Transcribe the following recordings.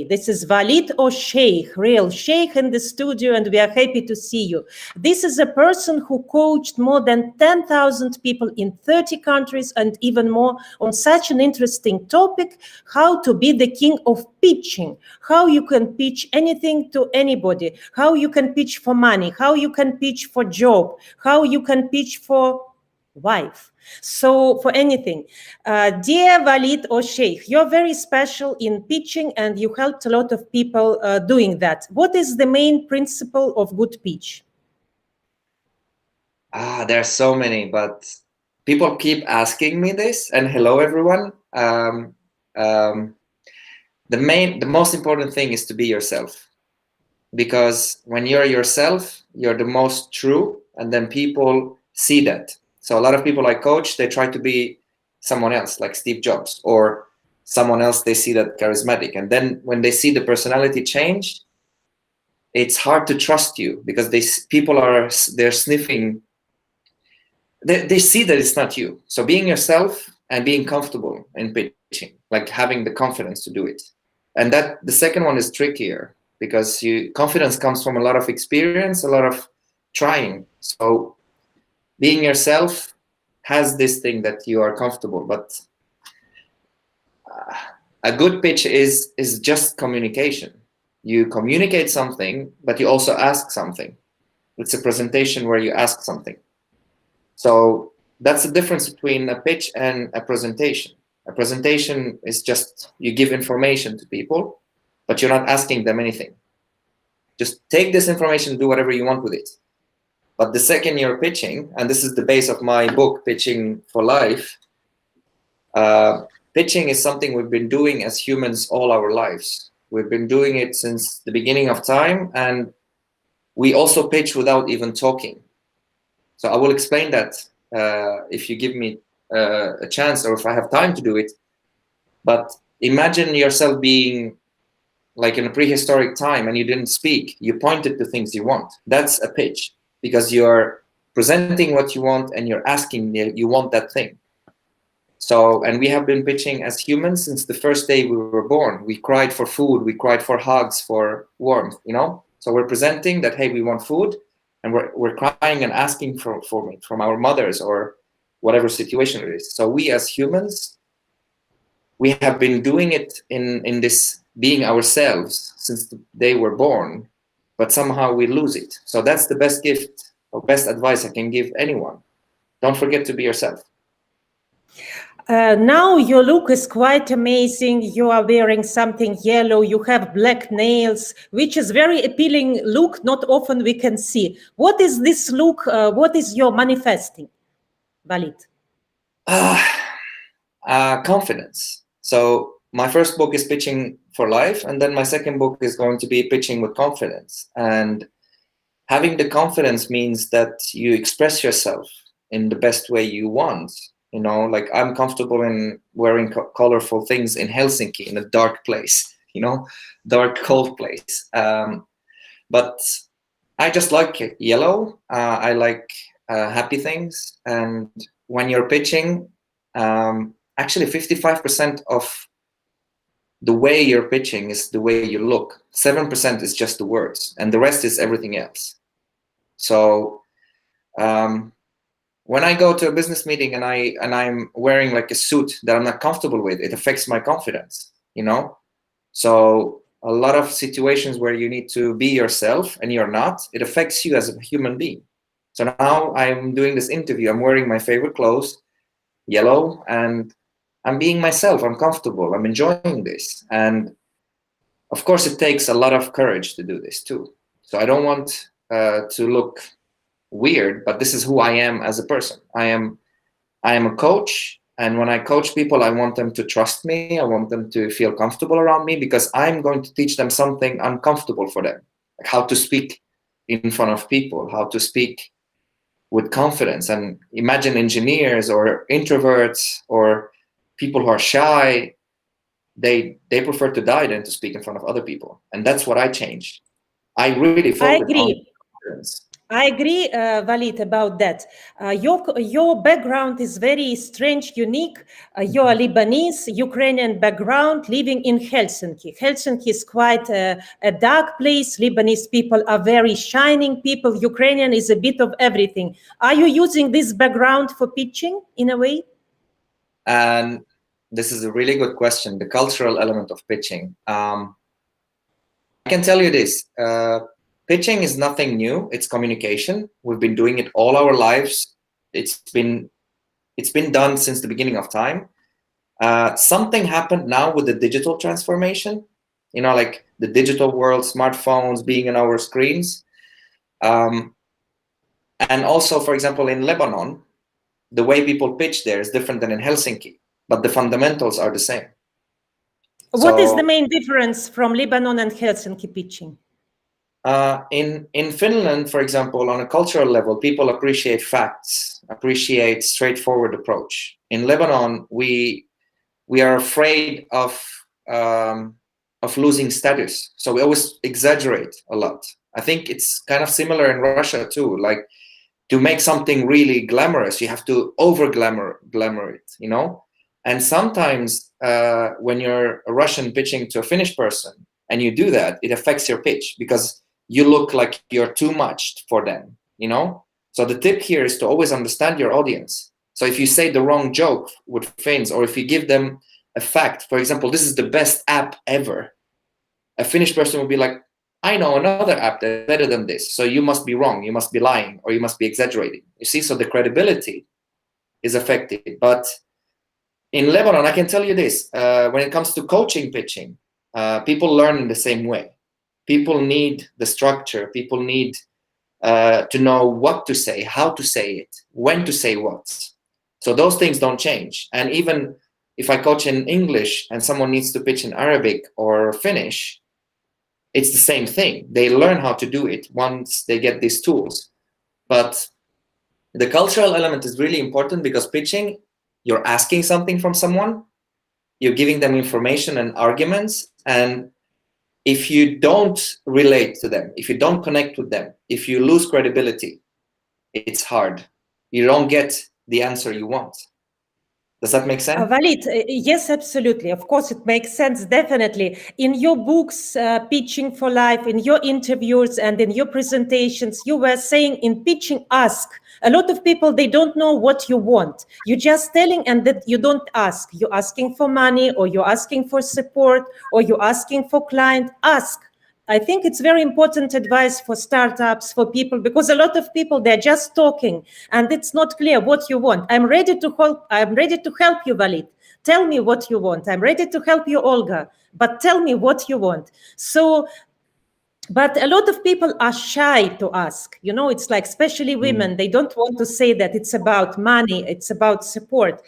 This is Walid O Cheikh, real Sheikh in the studio, and we are happy to see you. This is a person who coached more than 10,000 people in 30 countries and even more on such an interesting topic, how to be the king of pitching, how you can pitch anything to anybody, how you can pitch for money, how you can pitch for job, how you can pitch for wife. So for anything, dear Walid O Cheikh, you're very special in pitching and you helped a lot of people doing that. What is the main principle of good pitch? There are so many, but people keep asking me this. And hello, everyone. The most important thing is to be yourself, because when you're yourself, you're the most true, and then people see that. So a lot of people I coach, they try to be someone else, like Steve Jobs, or someone else they see that charismatic. And then when they see the personality change, it's hard to trust you, because they're sniffing. They see that it's not you. So being yourself and being comfortable in pitching, like having the confidence to do it. And that the second one is trickier, because confidence comes from a lot of experience, a lot of trying. So being yourself has this thing that you are comfortable, but a good pitch is just communication. You communicate something, but you also ask something. It's a presentation where you ask something. So that's the difference between a pitch and a presentation. A presentation is just you give information to people, but you're not asking them anything. Just take this information, do whatever you want with it. But the second you're pitching, and this is the base of my book, Pitching for Life, pitching is something we've been doing as humans all our lives. We've been doing it since the beginning of time, and we also pitch without even talking. So I will explain that if you give me a chance, or if I have time to do it. But imagine yourself being like in a prehistoric time and you didn't speak. You pointed to things you want. That's a pitch, because you're presenting what you want and you're asking you want that thing. So, and we have been pitching as humans since the first day we were born. We cried for food, we cried for hugs, for warmth, you know? So we're presenting that, hey, we want food, and we're crying and asking for it from our mothers or whatever situation it is. So we as humans, we have been doing it in this being ourselves since the day we're born, but somehow we lose it. So that's the best gift or best advice I can give anyone. Don't forget to be yourself. Now your look is quite amazing. You are wearing something yellow. You have black nails, which is very appealing look. Not often we can see. What is this look? What is your manifesting, Walid? Confidence. So my first book is Pitching for Life, and then my second book is going to be Pitching with Confidence. And having the confidence means that you express yourself in the best way you want. You know, like I'm comfortable in wearing colorful things in Helsinki, in a dark place, you know, dark, cold place. But I just like yellow. I like happy things. And when you're pitching, actually 55% of the way you're pitching is the way you look. 7% is just the words, and the rest is everything else. So when I go to a business meeting and I'm wearing like a suit that I'm not comfortable with, it affects my confidence, you know? So a lot of situations where you need to be yourself and you're not, it affects you as a human being. So now I'm doing this interview, I'm wearing my favorite clothes, yellow, and I'm being myself, I'm comfortable, I'm enjoying this. And of course it takes a lot of courage to do this too. So I don't want to look weird, but this is who I am as a person. I am a coach, and when I coach people, I want them to trust me. I want them to feel comfortable around me, because I'm going to teach them something uncomfortable for them, like how to speak in front of people, how to speak with confidence. And imagine engineers or introverts or people who are shy, they prefer to die than to speak in front of other people. And that's what I changed. I really focused on confidence. I agree, Walid, about that. Your background is very strange, unique. You're Lebanese, Ukrainian background, living in Helsinki. Helsinki is quite a dark place. Lebanese people are very shining people. Ukrainian is a bit of everything. Are you using this background for pitching in a way? And this is a really good question. The cultural element of pitching. I can tell you this. Pitching is nothing new. It's communication. We've been doing it all our lives. It's been done since the beginning of time. Something happened now with the digital transformation. You know, like the digital world, smartphones being on our screens. And also, for example, in Lebanon, the way people pitch there is different than in Helsinki, but the fundamentals are the same. What is the main difference from Lebanon and Helsinki pitching? In Finland, for example, on a cultural level, people appreciate facts, appreciate straightforward approach. In Lebanon, we are afraid of losing status, so we always exaggerate a lot. I think it's kind of similar in Russia too. Like, to make something really glamorous, you have to over glamour it, you know. And sometimes when you're a Russian pitching to a Finnish person and you do that, it affects your pitch because you look like you're too much for them, you know? So the tip here is to always understand your audience. So if you say the wrong joke with Finns, or if you give them a fact, for example, this is the best app ever, a Finnish person will be like, I know another app that's better than this. So you must be wrong, you must be lying, or you must be exaggerating. You see, so the credibility is affected. But in Lebanon, I can tell you this, when it comes to coaching pitching, people learn in the same way. People need the structure. People need to know what to say, how to say it, when to say what. So those things don't change. And even if I coach in English and someone needs to pitch in Arabic or Finnish, it's the same thing. They learn how to do it once they get these tools. But the cultural element is really important because pitching, you're asking something from someone, you're giving them information and arguments, and if you don't relate to them, if you don't connect with them, if you lose credibility, it's hard. You don't get the answer you want. Does that make sense? Walid, yes, absolutely. Of course, it makes sense, definitely. In your books, Pitching for Life, in your interviews and in your presentations, you were saying in pitching, ask. A lot of people, they don't know what you want. You're just telling and that you don't ask. You're asking for money, or you're asking for support, or you're asking for client. Ask. I think it's very important advice for startups, for people, because a lot of people, they're just talking and it's not clear what you want. I'm ready to help you, Walid. Tell me what you want. I'm ready to help you, Olga, but tell me what you want. So, but a lot of people are shy to ask, you know, it's like, especially women, they don't want to say that it's about money, it's about support.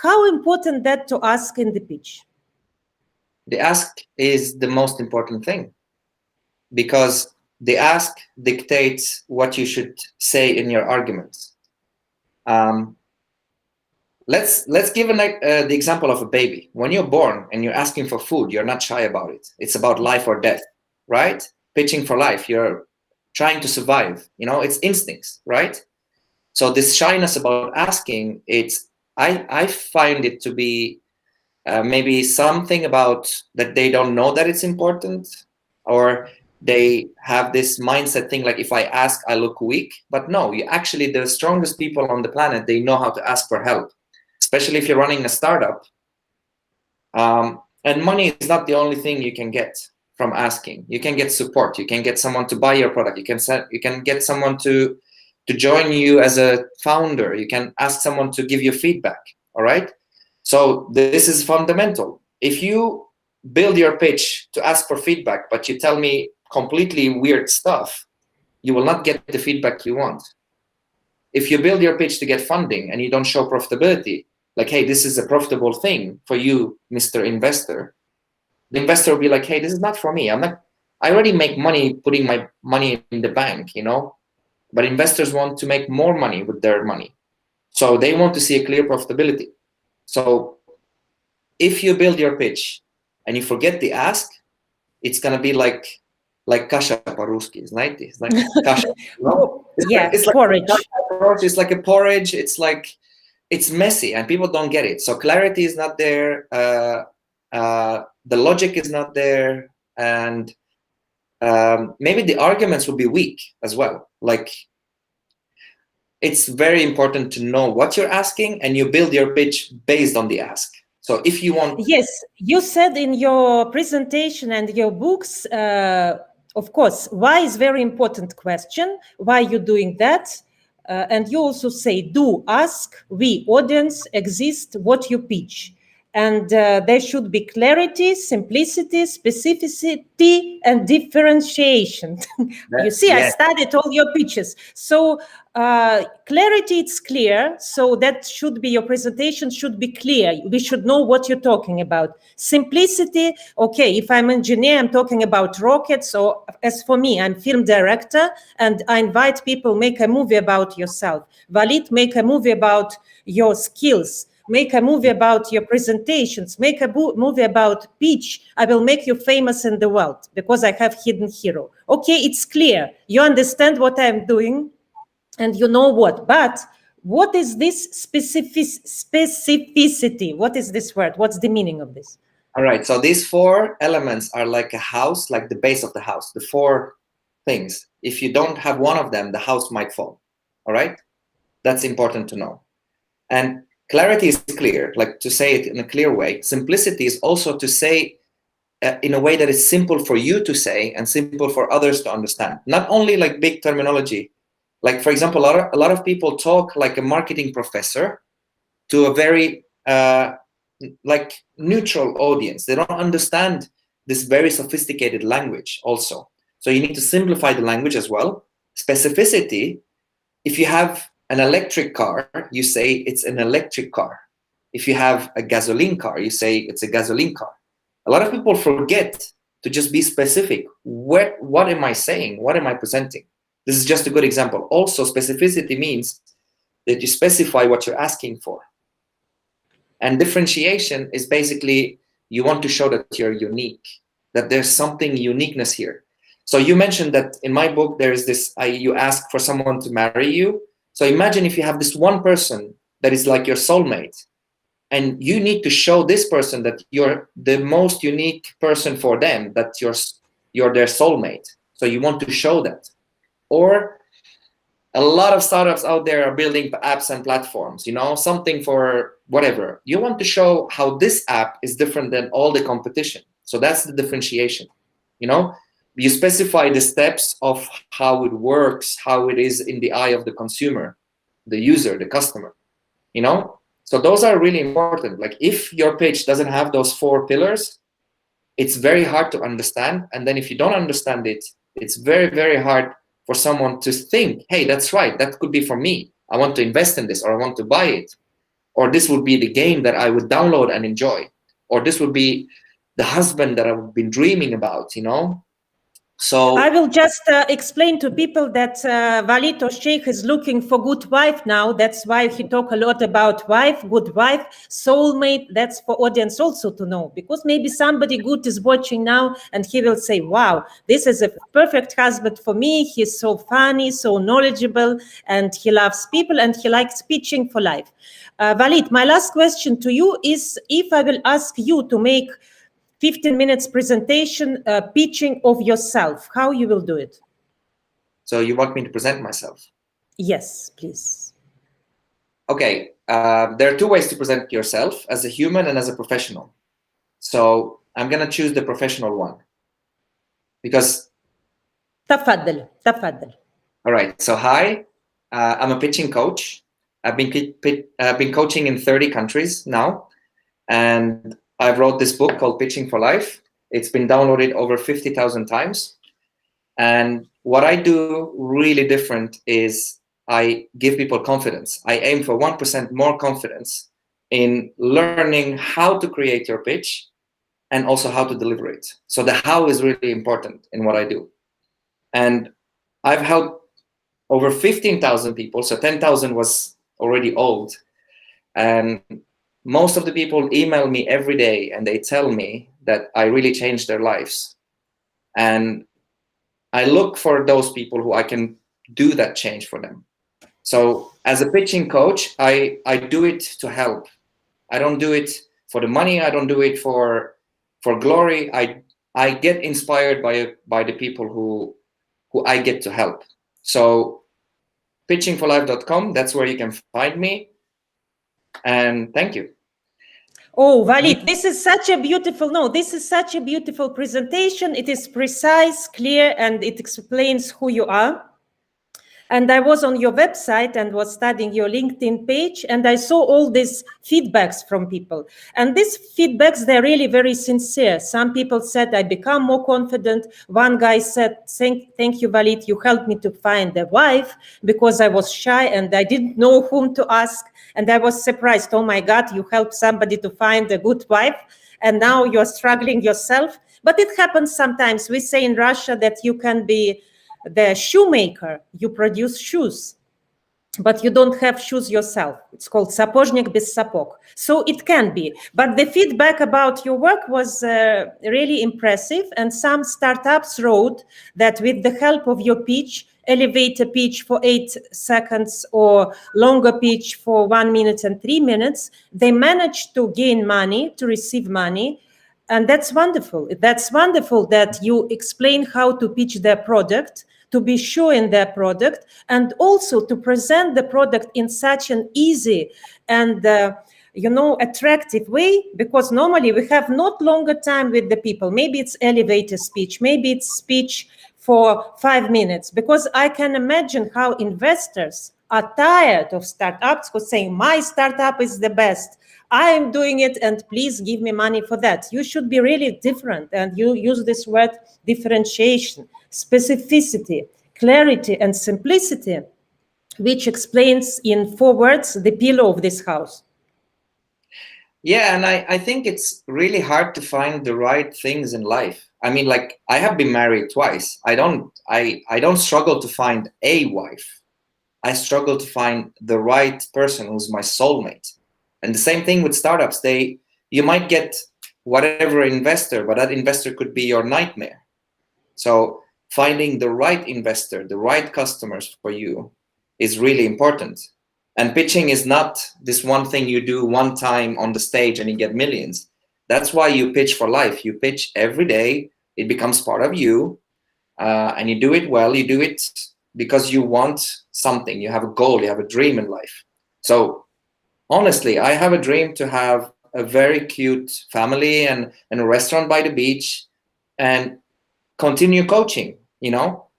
How important that to ask in the pitch? The ask is the most important thing, because the ask dictates what you should say in your arguments. Let's give the example of a baby. When you're born and you're asking for food, you're not shy about it. It's about life or death, right? Pitching for life, you're trying to survive. You know, it's instincts, right? So this shyness about asking, I find it to be maybe something about that they don't know that it's important, or they have this mindset thing like, if I ask, I look weak. But no, you actually, the strongest people on the planet, they know how to ask for help, especially if you're running a startup. And money is not the only thing you can get from asking. You can get support. You can get someone to buy your product. You can get someone to join you as a founder. You can ask someone to give you feedback. All right. So this is fundamental. If you build your pitch to ask for feedback, but you tell me completely weird stuff, you will not get the feedback you want. If you build your pitch to get funding and you don't show profitability, like, hey, this is a profitable thing for you, Mr. Investor, the investor will be like, hey, this is not for me. I already make money putting my money in the bank, you know, but investors want to make more money with their money. So they want to see a clear profitability. So if you build your pitch and you forget the ask, it's going to be like like kasha по-русски, знаете? It's like kasha, no? Yeah, It's like porridge. it's like a porridge. It's like, it's messy and people don't get it. So clarity is not there. The logic is not there. And maybe the arguments will be weak as well. Like, it's very important to know what you're asking and you build your pitch based on the ask. So if you want... Yes, you said in your presentation and your books, of course, why is very important question, why you're doing that. And you also say, do ask, we audience exist what you pitch. And there should be clarity, simplicity, specificity, and differentiation. You see, I studied all your pitches. So clarity, it's clear. So that should be, your presentation should be clear. We should know what you're talking about. Simplicity, okay, if I'm an engineer, I'm talking about rockets. Or as for me, I'm film director, and I invite people, make a movie about yourself. Walid, make a movie about your skills. Make a movie about your presentations, make a movie about pitch. I will make you famous in the world because I have hidden hero. Okay, it's clear. You understand what I'm doing and you know what. But what is this specificity? What is this word? What's the meaning of this? All right, so these 4 elements are like a house, like the base of the house, the 4 things. If you don't have one of them, the house might fall. All right, that's important to know. And clarity is clear, like to say it in a clear way. Simplicity is also to say in a way that is simple for you to say and simple for others to understand. Not only like big terminology. Like, for example, a lot of people talk like a marketing professor to a very like neutral audience. They don't understand this very sophisticated language also. So you need to simplify the language as well. Specificity, if you have an electric car, you say it's an electric car. If you have a gasoline car, you say it's a gasoline car. A lot of people forget to just be specific. What am I saying? What am I presenting? This is just a good example. Also, specificity means that you specify what you're asking for. And differentiation is basically, you want to show that you're unique, that there's something uniqueness here. So you mentioned that in my book, there is this, you ask for someone to marry you. So imagine if you have this one person that is like your soulmate, and you need to show this person that you're the most unique person for them, that you're their soulmate. So you want to show that. Or a lot of startups out there are building apps and platforms, you know, something for whatever. You want to show how this app is different than all the competition. So that's the differentiation, you know. You specify the steps of how it works, how it is in the eye of the consumer, the user, the customer, you know? So those are really important. Like, if your pitch doesn't have those 4 pillars, it's very hard to understand. And then if you don't understand it, it's very, very hard for someone to think, hey, that's right, that could be for me. I want to invest in this, or I want to buy it. Or this would be the game that I would download and enjoy. Or this would be the husband that I've been dreaming about, you know? So I will just explain to people that Walid O Cheikh is looking for good wife now. That's why he talk a lot about wife, good wife, soulmate. That's for audience also to know, because maybe somebody good is watching now and he will say, wow, this is a perfect husband for me. He's so funny, so knowledgeable, and he loves people and he likes pitching for life. Walid, my last question to you is, if I will ask you to make 15 minutes presentation, pitching of yourself, how you will do it? So you want me to present myself? Yes, please. Okay, there are 2 ways to present yourself, as a human and as a professional. So I'm gonna choose the professional one, because... تفضل. All right, so hi, I'm a pitching coach. I've been coaching in 30 countries now, and I wrote this book called Pitching for Life. It's been downloaded over 50,000 times. And what I do really different is I give people confidence. I aim for 1% more confidence in learning how to create your pitch and also how to deliver it. So the how is really important in what I do. And I've helped over 15,000 people. So 10,000 was already old. And most of the people email me every day and they tell me that I really changed their lives. And I look for those people who I can do that change for them. So as a pitching coach, I do it to help. I don't do it for the money. I don't do it for glory. I get inspired by the people who I get to help. So pitchingforlife.com, that's where you can find me. And thank you. Oh, Walid, this is such a beautiful, no, this is such a beautiful presentation. It is precise, clear, and it explains who you are. And I was on your website and was studying your LinkedIn page, and I saw all these feedbacks from people. And these feedbacks, they're really very sincere. Some people said, I become more confident. One guy said, thank you, Walid, you helped me to find a wife because I was shy and I didn't know whom to ask. And I was surprised, oh my God, you helped somebody to find a good wife, and now you're struggling yourself. But it happens sometimes. We say in Russia that you can be the shoemaker, you produce shoes, but you don't have shoes yourself. It's called sapozhnik без сапог. So it can be. But the feedback about your work was really impressive. And some startups wrote that with the help of your pitch, elevator pitch for 8 seconds or longer pitch for 1 minute and 3 minutes, they managed to gain money, to receive money. And that's wonderful. That's wonderful that you explain how to pitch their product, to be sure in their product, and also to present the product in such an easy and attractive way, because normally we have not longer time with the people. Maybe it's elevator speech, maybe it's speech for 5 minutes, because I can imagine how investors are tired of startups who say, my startup is the best. I am doing it and please give me money for that. You should be really different, and you use this word differentiation, specificity, clarity, and simplicity, which explains in 4 words the pillar of this house. Yeah, and I think it's really hard to find the right things in life. I mean, like, I have been married twice. I don't struggle to find a wife. I struggle to find the right person who's my soulmate. And the same thing with startups. You might get whatever investor, but that investor could be your nightmare. So finding the right investor, the right customers for you is really important. And pitching is not this one thing you do one time on the stage and you get millions. That's why you pitch for life. You pitch every day. It becomes part of you, and you do it well. You do it because you want something. You have a goal. You have a dream in life. So honestly, I have a dream to have a very cute family and a restaurant by the beach and continue coaching,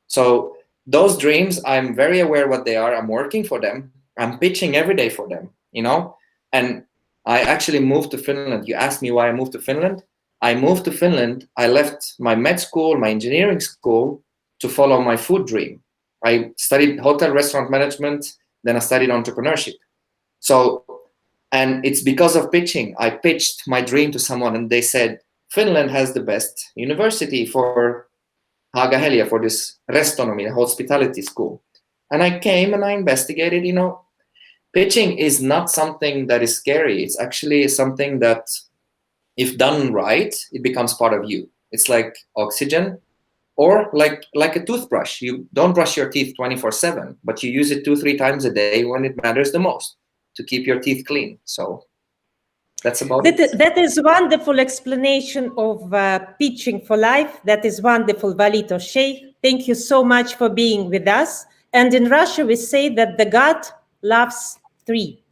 So those dreams, I'm very aware what they are. I'm working for them. I'm pitching every day for them, And I actually moved to Finland. You asked me why I moved to Finland. I moved to Finland. I left my med school, my engineering school, to follow my food dream. I studied hotel restaurant management. Then I studied entrepreneurship. So, and it's because of pitching. I pitched my dream to someone and they said, Finland has the best university for Haaga-Helia, for this restonomy, hospitality school. And I came and I investigated, pitching is not something that is scary. It's actually something that, if done right, it becomes part of you. It's like oxygen, or like a toothbrush. You don't brush your teeth 24/7, but you use it 2-3 times a day when it matters the most to keep your teeth clean. So that's about it. That is wonderful explanation of pitching for life. That is wonderful, Walid O Cheikh. Thank you so much for being with us. And in Russia, we say that the God loves 3.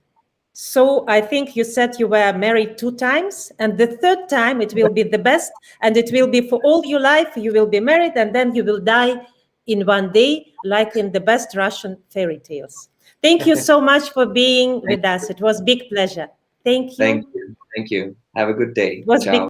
So I think you said you were married 2 times, and the 3rd time it will be the best, and it will be for all your life. You will be married, and then you will die in one day, like in the best Russian fairy tales. Thank you so much for being with us. It was a big pleasure. Thank you. Thank you. Thank you. Have a good day. It was Ciao. big